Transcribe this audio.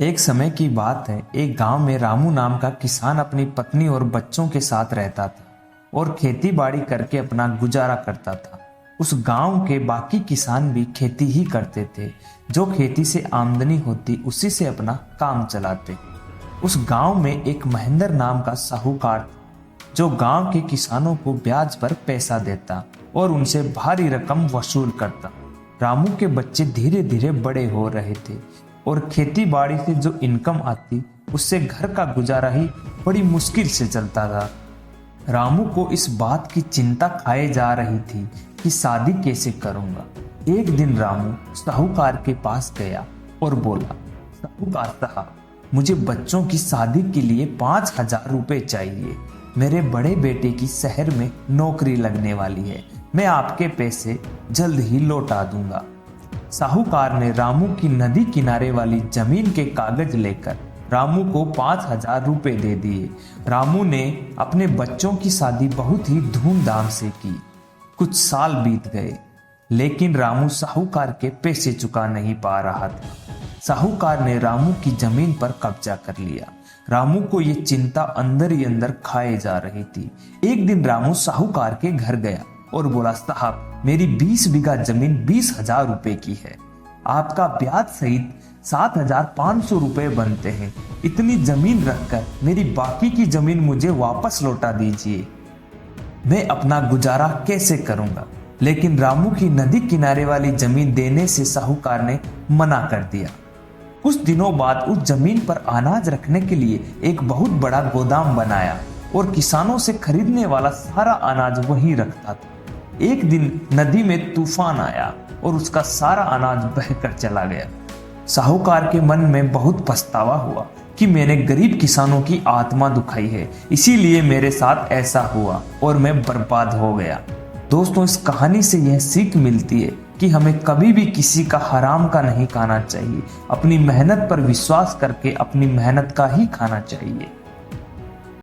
एक समय की बात है। एक गांव में रामू नाम का किसान अपनी पत्नी और बच्चों के साथ रहता था और खेती बाड़ी करके अपना गुजारा करता था। उस गांव के बाकी किसान भी खेती ही करते थे। जो खेती से आमदनी होती उसी से अपना काम चलाते। उस गांव में एक महेंद्र नाम का साहूकार था, जो गांव के किसानों को ब्याज पर पैसा देता और उनसे भारी रकम वसूल करता। रामू के बच्चे धीरे धीरे बड़े हो रहे थे और खेती बाड़ी से जो इनकम आती उससे घर का गुजारा ही बड़ी मुश्किल से चलता था। रामू को इस बात की चिंता खाए जा रही थी कि शादी कैसे करूंगा। एक दिन रामू साहूकार के पास गया और बोला, साहूकार साहब, मुझे बच्चों की शादी के लिए 5,000 रुपए चाहिए। मेरे बड़े बेटे की शहर में नौकरी लगने वाली है। मैं आपके पैसे जल्द ही लौटा दूंगा। साहूकार ने रामू की नदी किनारे वाली जमीन के कागज लेकर रामू को 5,000 रुपए दे दिए। रामू ने अपने बच्चों की शादी बहुत ही धूमधाम से की। कुछ साल बीत गए, लेकिन रामू साहूकार के पैसे चुका नहीं पा रहा था। साहूकार ने रामू की जमीन पर कब्जा कर लिया। रामू को ये चिंता अंदर ही अंदर खाए जा रही थी। एक दिन रामू साहूकार के घर गया और बोला, साहब, मेरी 20 बीघा जमीन 20,000 रुपए की है। आपका ब्याज सहित 7,500 रुपए बनते हैं। इतनी जमीन रखकर मेरी बाकी की जमीन मुझे वापस लौटा दीजिए। मैं अपना गुजारा कैसे करूंगा। लेकिन रामू की नदी किनारे वाली जमीन देने से साहूकार ने मना कर दिया। कुछ दिनों बाद उस जमीन पर अनाज रखने के लिए एक बहुत बड़ा गोदाम बनाया और किसानों से खरीदने वाला सारा अनाज वहीं रखता था। एक दिन नदी में तूफान आया और उसका सारा अनाज बहकर चला गया। साहूकार के मन में बहुत पछतावा हुआ कि मैंने गरीब किसानों की आत्मा दुखाई है, इसीलिए मेरे साथ ऐसा हुआ और मैं बर्बाद हो गया। दोस्तों, इस कहानी से यह सीख मिलती है कि हमें कभी भी किसी का हराम का नहीं खाना चाहिए। अपनी मेहनत पर विश्वास करके अपनी मेहनत का ही खाना चाहिए।